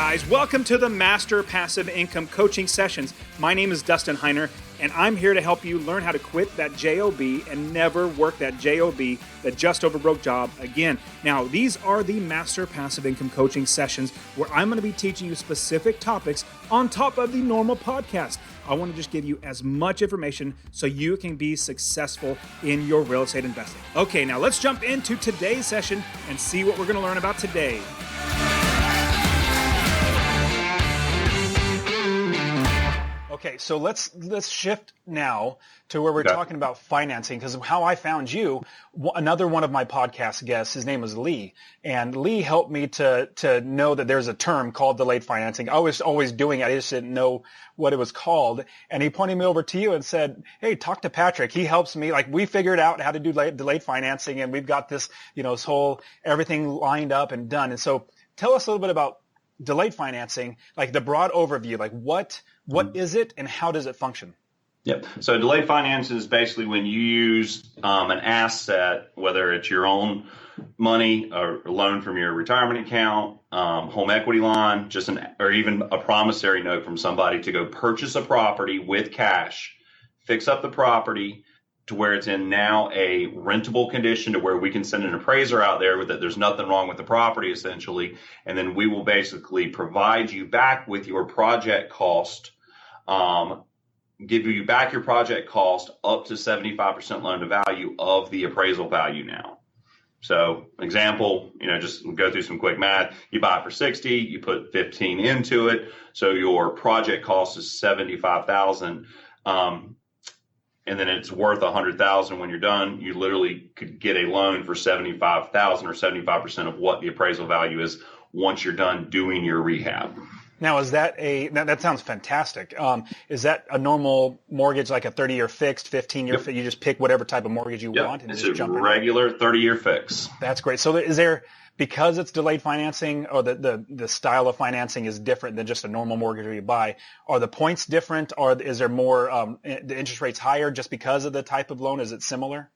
guys, welcome to the Master Passive Income Coaching Sessions. My name is Dustin Heiner, and I'm here to help you learn how to quit that JOB and never work that JOB, that just over broke job again. Now, these are the Master Passive Income Coaching Sessions where I'm going to be teaching you specific topics on top of the normal podcast. I want to just give you as much information so you can be successful in your real estate investing. Okay, now let's jump into today's session and see what we're going to learn about today. Okay, so let's shift now to where we're talking about financing, because how I found you, another one of my podcast guests, his name was Lee, and Lee helped me to know that there's a term called delayed financing. I was always doing it, I just didn't know what it was called, and he pointed me over to you and said, hey, talk to Patrick. He helps me. Like, we figured out how to do delayed financing, and we've got this, this whole everything lined up and done. And so tell us a little bit about delayed financing, like the broad overview, like what is it and how does it function? Yep. So delayed finance is basically when you use an asset, whether it's your own money or a loan from your retirement account, home equity line, or even a promissory note from somebody to go purchase a property with cash, fix up the property to where it's in now a rentable condition to where we can send an appraiser out there with that there's nothing wrong with the property essentially. And then we will basically provide you back with your project cost, give you back your project cost up to 75% loan to value of the appraisal value now. So example, just go through some quick math. You buy it for 60, you put 15 into it. So your project cost is 75,000. And then it's worth 100,000 when you're done. You literally could get a loan for 75,000 or 75% of what the appraisal value is once you're done doing your rehab. Now, is that that sounds fantastic. Is that a normal mortgage, like a 30-year fixed, 15-year fixed? You just pick whatever type of mortgage you want and it's just a jump in? Regular 30-year fix. That's great. So is there, because it's delayed financing, or the style of financing is different than just a normal mortgage where you buy, are the points different, or is there more, the interest rates higher just because of the type of loan? Is it similar?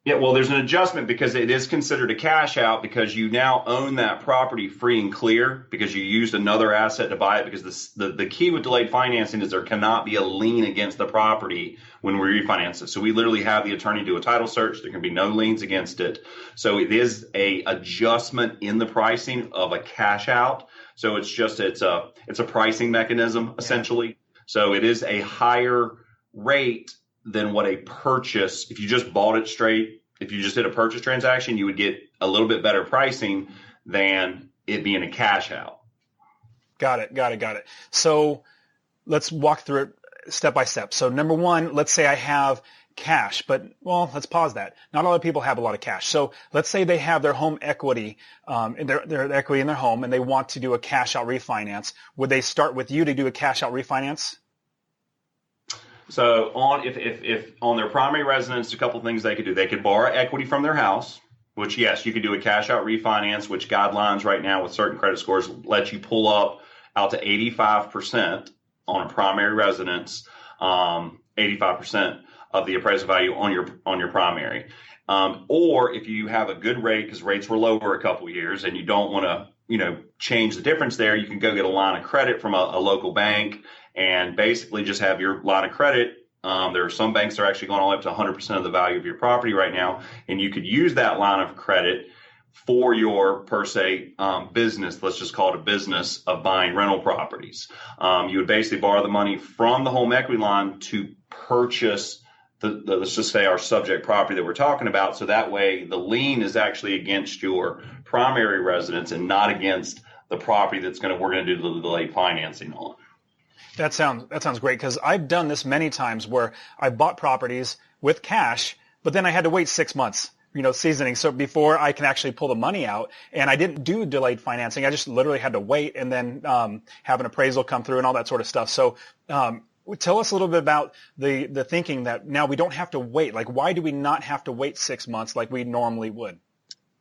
Yeah, well, there's an adjustment because it is considered a cash out because you now own that property free and clear because you used another asset to buy it, because the key with delayed financing is there cannot be a lien against the property when we refinance it. So we literally have the attorney do a title search. There can be no liens against it. So it is a adjustment in the pricing of a cash out. So it's a pricing mechanism essentially. So it is a higher rate than what a purchase, if you just bought it straight, if you just did a purchase transaction, you would get a little bit better pricing than it being a cash out. Got it. So let's walk through it step by step. So number one, let's say I have cash, let's pause that. Not a lot of people have a lot of cash. So let's say they have their home equity, their equity in their home, and they want to do a cash out refinance. Would they start with you to do a cash out refinance? So if on their primary residence, a couple of things they could do. They could borrow equity from their house, which, yes, you could do a cash out refinance, which guidelines right now with certain credit scores let you pull up out to 85% on a primary residence, 85% of the appraisal value on your primary. Or if you have a good rate, because rates were lower a couple of years and you don't want to change the difference there, you can go get a line of credit from a local bank and basically just have your line of credit. There are some banks that are actually going all the way up to 100% of the value of your property right now, and you could use that line of credit for your, per se, business. Let's just call it a business of buying rental properties. You would basically borrow the money from the home equity line to purchase let's just say our subject property that we're talking about. So that way the lien is actually against your primary residence and not against the property we're going to do the delayed financing on. That sounds great, because I've done this many times where I bought properties with cash, but then I had to wait 6 months, seasoning. So before I can actually pull the money out, and I didn't do delayed financing. I just literally had to wait and then have an appraisal come through and all that sort of stuff. So tell us a little bit about the thinking that now we don't have to wait. Like, why do we not have to wait 6 months like we normally would?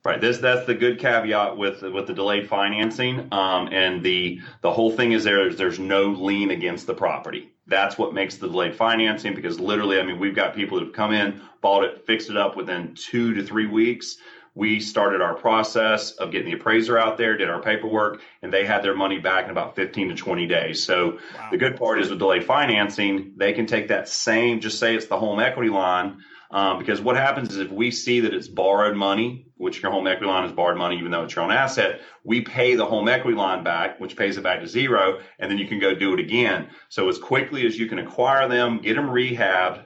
Right. That's the good caveat with the delayed financing. And the whole thing is there's no lien against the property. That's what makes the delayed financing, because literally, we've got people that have come in, bought it, fixed it up within 2 to 3 weeks. We started our process of getting the appraiser out there, did our paperwork, and they had their money back in about 15 to 20 days. So the good part is with delayed financing, they can take that same, just say it's the home equity line, because what happens is if we see that it's borrowed money, which your home equity line is borrowed money, even though it's your own asset, we pay the home equity line back, which pays it back to zero, and then you can go do it again. So as quickly as you can acquire them, get them rehabbed,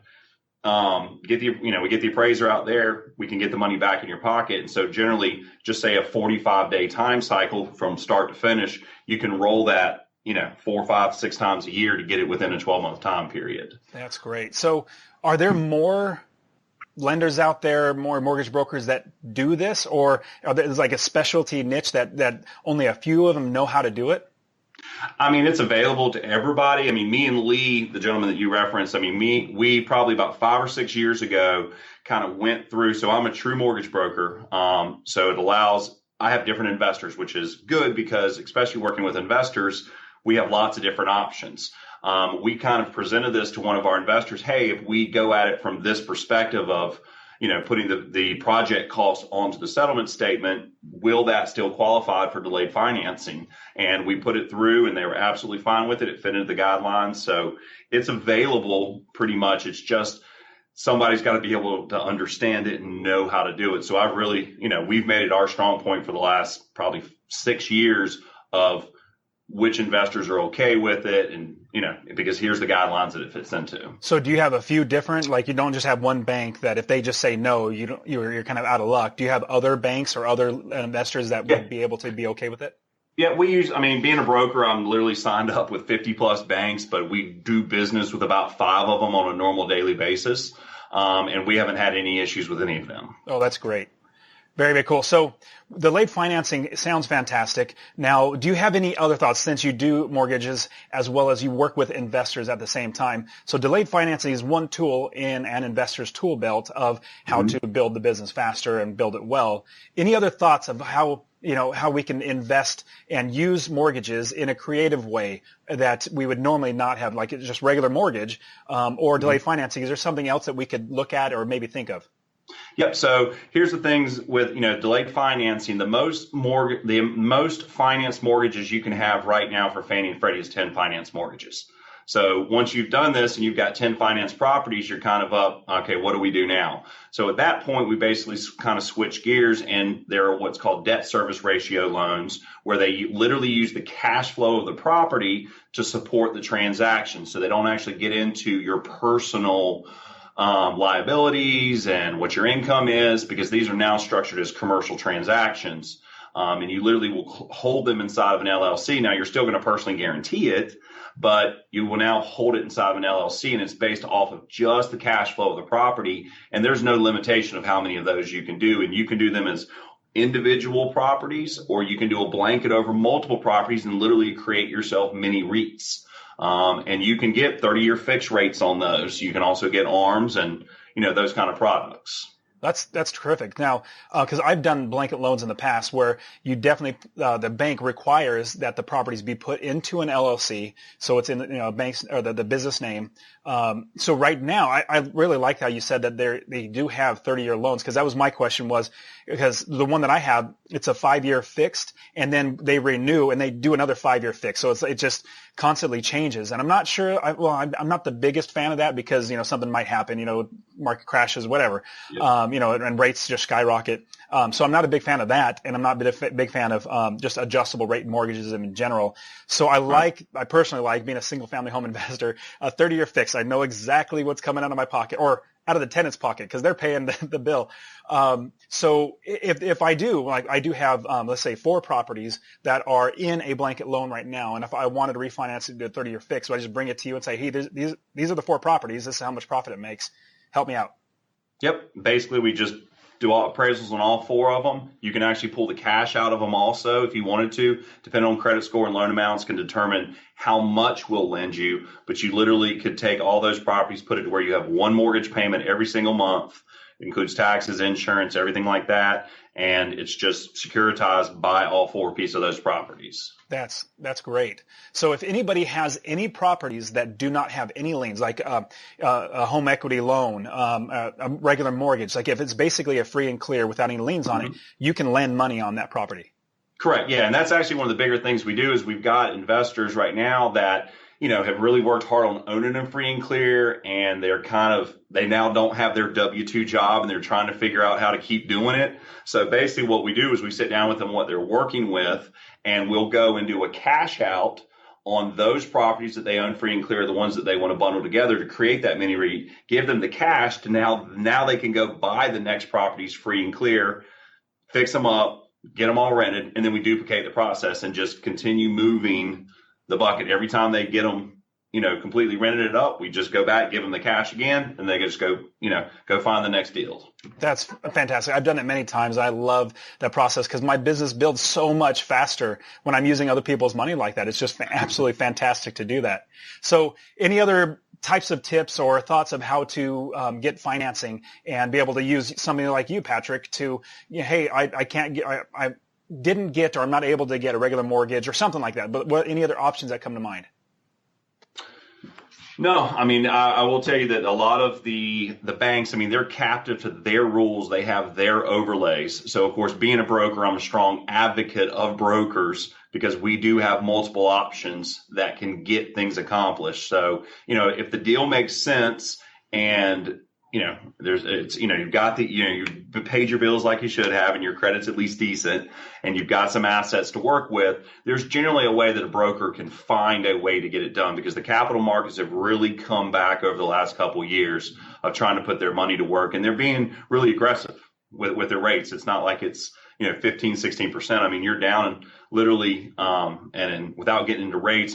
we get the appraiser out there, we can get the money back in your pocket. And so generally, just say a 45-day time cycle from start to finish, you can roll that, 4, 5, 6 times a year to get it within a 12-month time period. That's great. So are there more lenders out there, more mortgage brokers that do this, or is like a specialty niche that only a few of them know how to do it? I mean, it's available to everybody. I mean, me and Lee, the gentleman that you referenced, we probably about 5 or 6 years ago kind of went through. So I'm a true mortgage broker. So it allows, I have different investors, which is good because especially working with investors, we have lots of different options. We kind of presented this to one of our investors. Hey, if we go at it from this perspective of, putting the project cost onto the settlement statement, will that still qualify for delayed financing? And we put it through and they were absolutely fine with it. It fit into the guidelines. So it's available pretty much. It's just somebody's got to be able to understand it and know how to do it. So I've really, we've made it our strong point for the last probably 6 years of which investors are okay with it, and because here's the guidelines that it fits into. So do you have a few different, like you don't just have one bank that if they just say no, you're kind of out of luck. Do you have other banks or other investors that would be able to be okay with it? Yeah, being a broker, I'm literally signed up with 50 plus banks, but we do business with about 5 of them on a normal daily basis. And we haven't had any issues with any of them. Oh, that's great. Very, very cool. So delayed financing sounds fantastic. Now, do you have any other thoughts since you do mortgages as well as you work with investors at the same time? So delayed financing is one tool in an investor's tool belt of how to build the business faster and build it well. Any other thoughts of how we can invest and use mortgages in a creative way that we would normally not have, like just regular mortgage or delayed financing? Is there something else that we could look at or maybe think of? Yep. So here's the things with, delayed financing. The most financed mortgages you can have right now for Fannie and Freddie is 10 finance mortgages. So once you've done this and you've got 10 finance properties, you're kind of up, okay, what do we do now? So at that point, we basically kind of switch gears, and there are what's called debt service ratio loans, where they literally use the cash flow of the property to support the transaction. So they don't actually get into your personal liabilities and what your income is, because these are now structured as commercial transactions. And you literally will hold them inside of an LLC. Now, you're still going to personally guarantee it, but you will now hold it inside of an LLC, and it's based off of just the cash flow of the property. And there's no limitation of how many of those you can do. And you can do them as individual properties, or you can do a blanket over multiple properties and literally create yourself mini REITs. And you can get 30-year fixed rates on those. You can also get ARMs and, those kind of products. That's terrific. Now, because I've done blanket loans in the past where you definitely, the bank requires that the properties be put into an LLC. So it's in, bank's or the business name. So right now, I really like how you said that they do have 30-year loans, because that was my question, was because the one that I have, it's a 5-year fixed, and then they renew and they do another 5-year fixed. So it just constantly changes. And I'm not sure, I'm not the biggest fan of that, because, something might happen, market crashes, whatever, yep. And rates just skyrocket. So I'm not a big fan of that. And I'm not a big fan of just adjustable rate mortgages in general. So I personally like being a single family home investor, a 30-year fix. I know exactly what's coming out of my pocket, or out of the tenant's pocket, because they're paying the bill. So if I do, like I do have, let's say 4 properties that are in a blanket loan right now, and if I wanted to refinance it to a 30-year fix, so I just bring it to you and say, hey, these are the 4 properties. This is how much profit it makes. Help me out. Yep. Basically, we just do all appraisals on all 4 of them. You can actually pull the cash out of them also if you wanted to. Depending on credit score and loan amounts can determine how much we'll lend you. But you literally could take all those properties, put it to where you have one mortgage payment every single month. It includes taxes, insurance, everything like that. And it's just securitized by all 4 pieces of those properties. That's great. So if anybody has any properties that do not have any liens, like a home equity loan, a regular mortgage, like if it's basically a free and clear without any liens on it, you can lend money on that property. Correct. Yeah. And that's actually one of the bigger things we do is we've got investors right now that, have really worked hard on owning them free and clear, and they now don't have their W-2 job and they're trying to figure out how to keep doing it. So basically what we do is we sit down with them, what they're working with, and we'll go and do a cash out on those properties that they own free and clear, the ones that they want to bundle together to create that mini REIT, give them the cash to now they can go buy the next properties free and clear, fix them up, get them all rented, and then we duplicate the process and just continue moving the bucket. Every time they get them, completely rented it up, we just go back, give them the cash again, and they just go find the next deal. That's fantastic. I've done it many times. I love that process because my business builds so much faster when I'm using other people's money like that. It's just absolutely fantastic to do that. So any other types of tips or thoughts of how to get financing and be able to use somebody like you, Patrick, to, hey, I can't get, I didn't get, or I'm not able to get a regular mortgage or something like that. But what, any other options that come to mind? No, I will tell you that a lot of the banks, they're captive to their rules. They have their overlays. So, of course, being a broker, I'm a strong advocate of brokers because we do have multiple options that can get things accomplished. So, if the deal makes sense and you've got you paid your bills like you should have, and your credit's at least decent, and you've got some assets to work with, there's generally a way that a broker can find a way to get it done because the capital markets have really come back over the last couple of years of trying to put their money to work, and they're being really aggressive with their rates. It's not like it's 15, 16%. You're down literally, without getting into rates,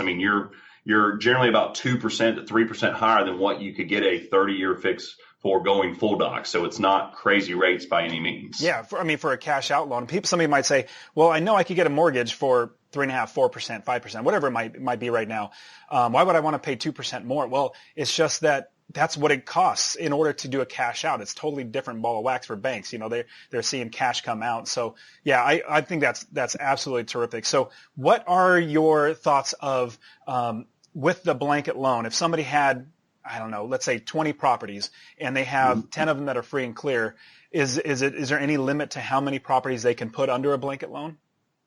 you're generally about 2% to 3% higher than what you could get a 30-year fixed for going full doc. So it's not crazy rates by any means. Yeah. For a cash out loan, somebody might say, well, I know I could get a mortgage for 3.5%, 4%, 5%, whatever it might be right now. Why would I want to pay 2% more? Well, it's just that's what it costs in order to do a cash out. It's totally different ball of wax for banks. They're seeing cash come out. So yeah, I think that's absolutely terrific. So what are your thoughts of, with the blanket loan? If somebody had, I don't know, let's say 20 properties and they have 10 of them that are free and clear, is there any limit to how many properties they can put under a blanket loan?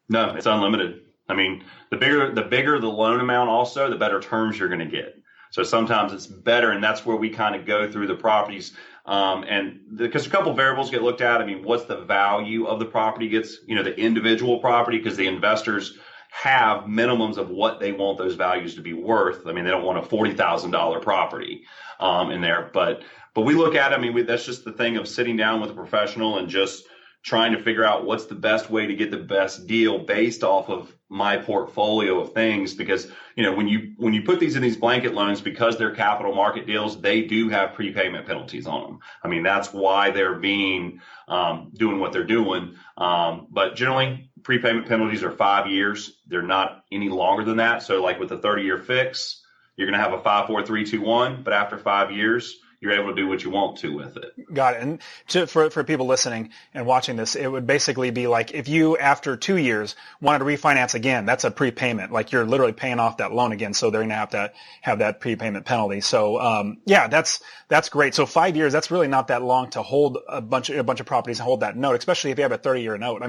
No, it's unlimited. The bigger the loan amount also, the better terms you're going to get. So sometimes it's better, and that's where we kind of go through the properties. Because a couple variables get looked at. What's the value of the property gets, the individual property, because the investors have minimums of what they want those values to be worth. They don't want a $40,000 property in there, but we look at it. That's just the thing of sitting down with a professional and just trying to figure out what's the best way to get the best deal based off of my portfolio of things. Because when you put these in these blanket loans, because they're capital market deals, they do have prepayment penalties on them. That's why they're doing what they're doing. But generally, prepayment penalties are 5 years. They're not any longer than that. So like with a 30-year fix, you're going to have a 5, 4, 3, 2, 1. But after 5 years, you're able to do what you want to with it. Got it. And for people listening and watching this, it would basically be like if you, after 2 years, wanted to refinance again, that's a prepayment. Like you're literally paying off that loan again, so they're going to have that prepayment penalty. So yeah, that's great. So 5 years, that's really not that long to hold a bunch of properties and hold that note, especially if you have a 30-year note.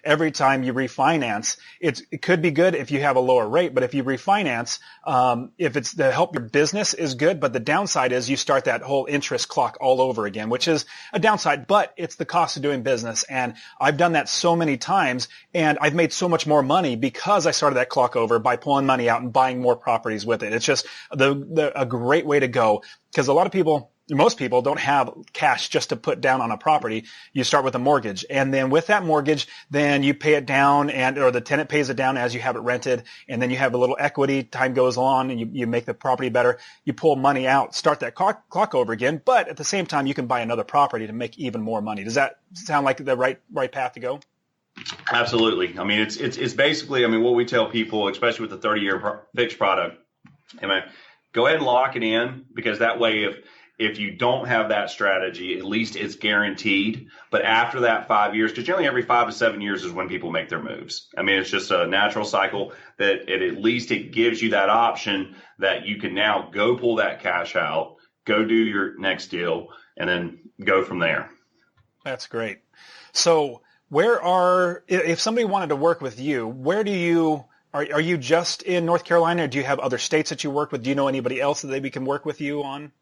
Every time you refinance, it could be good if you have a lower rate, but if you refinance, if it's to help your business is good, but the downside is you start that whole interest clock all over again, which is a downside, but it's the cost of doing business. And I've done that so many times, and I've made so much more money because I started that clock over by pulling money out and buying more properties with it. It's just a great way to go, because most people don't have cash just to put down on a property. You start with a mortgage, and then with that mortgage, then you pay it down, or the tenant pays it down as you have it rented, and then you have a little equity. Time goes on, and you make the property better. You pull money out, start that clock over again, but at the same time, you can buy another property to make even more money. Does that sound like the right path to go? Absolutely. It's basically, what we tell people, especially with the 30-year fixed product, go ahead and lock it in, because that way, If you don't have that strategy, at least it's guaranteed. But after that 5 years, because generally every 5 to 7 years is when people make their moves. I mean, it's just a natural cycle that at least it gives you that option that you can now go pull that cash out, go do your next deal, and then go from there. That's great. So if somebody wanted to work with you, are you just in North Carolina, or do you have other states that you work with? Do you know anybody else that they can work with you on?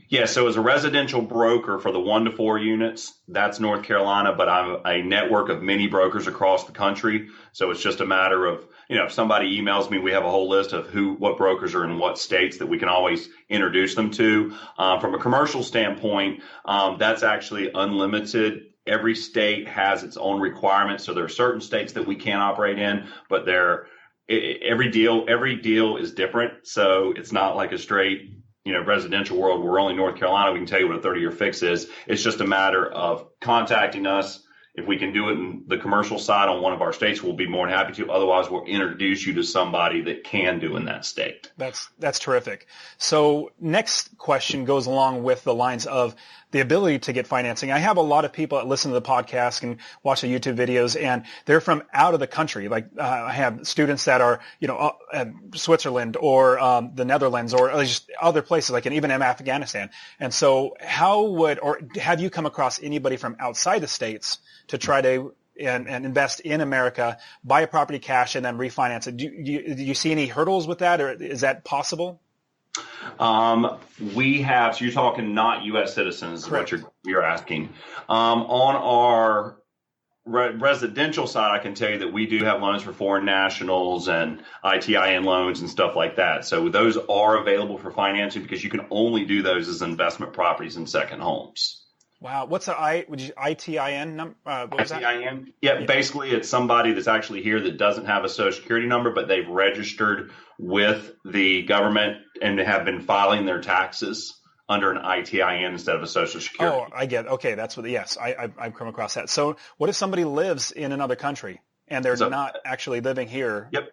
Yeah, so as a residential broker for the 1 to 4 units, that's North Carolina, but I'm a network of many brokers across the country. So it's just a matter of, if somebody emails me, we have a whole list of what brokers are in what states that we can always introduce them to. From a commercial standpoint, that's actually unlimited. Every state has its own requirements. So there are certain states that we can't operate in, but every deal is different. So it's not like a straight residential world. We're only North Carolina. We can tell you what a 30-year fix is. It's just a matter of contacting us. If we can do it in the commercial side on one of our states, we'll be more than happy to. Otherwise, we'll introduce you to somebody that can do in that state. That's terrific. So next question goes along with the lines of the ability to get financing. I have a lot of people that listen to the podcast and watch the YouTube videos, and they're from out of the country. Like I have students that are, Switzerland or the Netherlands or just other places, like even in Afghanistan. And so have you come across anybody from outside the States to try to and invest in America, buy a property cash, and then refinance it? Do you see any hurdles with that, or is that possible? We have, so you're talking not U.S. citizens, Correct. What you're asking. On our residential side, I can tell you that we do have loans for foreign nationals and ITIN loans and stuff like that. So those are available for financing because you can only do those as investment properties and second homes. Wow. What's the ITIN number? What was that? ITIN? Yeah, basically it's somebody that's actually here that doesn't have a social security number, but they've registered with the government and have been filing their taxes under an ITIN instead of a social security. Oh, I get it. Okay, that's what. Yes, I've come across that. So, what if somebody lives in another country and they're not actually living here? Yep,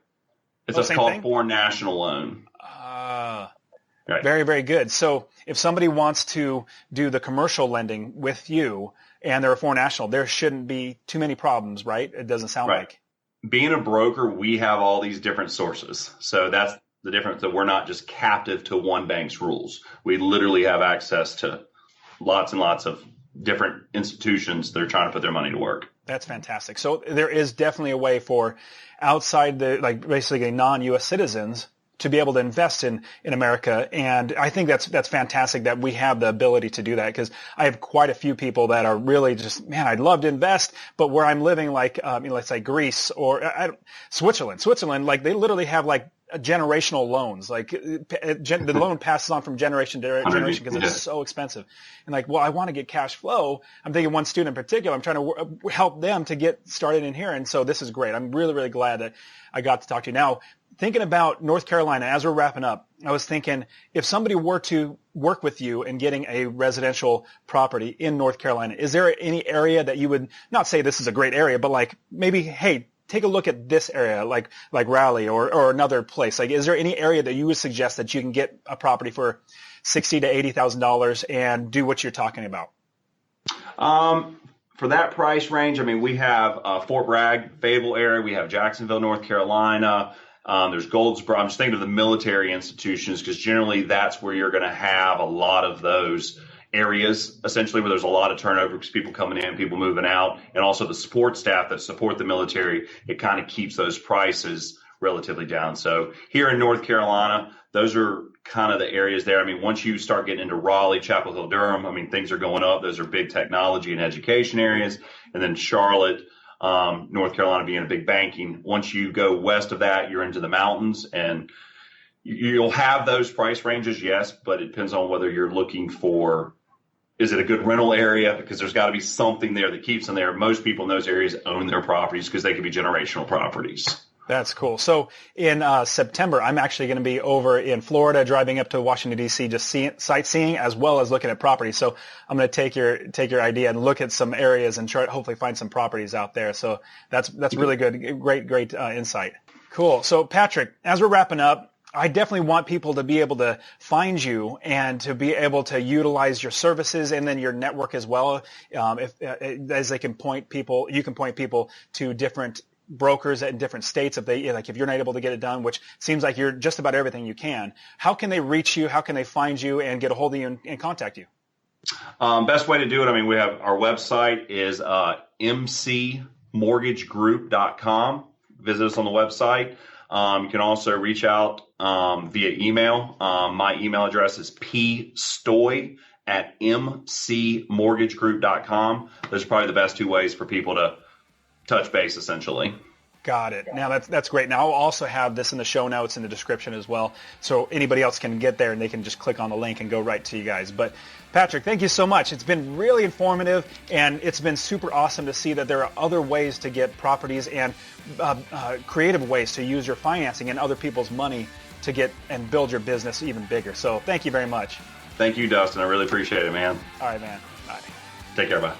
it's called foreign national loan. Right. Very, very good. So, if somebody wants to do the commercial lending with you and they're a foreign national, there shouldn't be too many problems, right? It doesn't sound like. Being a broker, we have all these different sources. So that's the difference, that we're not just captive to one bank's rules. We literally have access to lots and lots of different institutions that are trying to put their money to work. That's fantastic. So there is definitely a way for outside basically non-U.S. citizens to be able to invest in America. And I think that's fantastic that we have the ability to do that, because I have quite a few people that are really just, man, I'd love to invest, but where I'm living, like, let's say Greece or Switzerland, like they literally have like generational loans. Like the loan passes on from generation to generation because it's so expensive. And like, well, I want to get cash flow. I'm thinking one student in particular, I'm trying to help them to get started in here. And so this is great. I'm really, really glad that I got to talk to you. Now, thinking about North Carolina, as we're wrapping up, I was thinking if somebody were to work with you in getting a residential property in North Carolina, is there any area that you would not say this is a great area, but like maybe, hey, take a look at this area, like Raleigh or another place. Like, is there any area that you would suggest that you can get a property for $60,000 to $80,000 and do what you're talking about? For that price range, I mean, we have Fort Bragg, Fayetteville area. We have Jacksonville, North Carolina. There's Goldsboro. I'm just thinking of the military institutions because generally that's where you're going to have a lot of those areas, essentially, where there's a lot of turnover because people coming in, people moving out, and also the support staff that support the military. It kind of keeps those prices relatively down. So here in North Carolina, those are kind of the areas there. I mean, once you start getting into Raleigh, Chapel Hill, Durham, I mean, things are going up. Those are big technology and education areas. And then Charlotte, North Carolina being a big banking. Once you go west of that, you're into the mountains, and you'll have those price ranges, yes, but it depends on whether you're looking for, is it a good rental area? Because there's got to be something there that keeps them there. Most people in those areas own their properties because they can be generational properties. That's cool. So in September, I'm actually going to be over in Florida, driving up to Washington, D.C., just sightseeing as well as looking at properties. So I'm going to take your idea and look at some areas and try to hopefully find some properties out there. So that's really good. Great insight. Cool. So Patrick, as we're wrapping up, I definitely want people to be able to find you and to be able to utilize your services and then your network as well. As they can point people, you can point people to different brokers in different states if you're not able to get it done, which seems like you're just about everything you can. How can they reach you? How can they find you and get a hold of you and contact you? Best way to do it, I mean, we have our website is mcmortgagegroup.com. Visit us on the website. You can also reach out via email. My email address is pstoy@mcmortgagegroup.com. Those are probably the best two ways for people to touch base, essentially. Got it. Now that's great. Now I'll also have this in the show notes in the description as well, so anybody else can get there and they can just click on the link and go right to you guys. But Patrick, thank you so much. It's been really informative, and it's been super awesome to see that there are other ways to get properties and creative ways to use your financing and other people's money to get and build your business even bigger. So thank you very much. Thank you, Dustin. I really appreciate it, man. All right, man. Bye. Take care. Bye.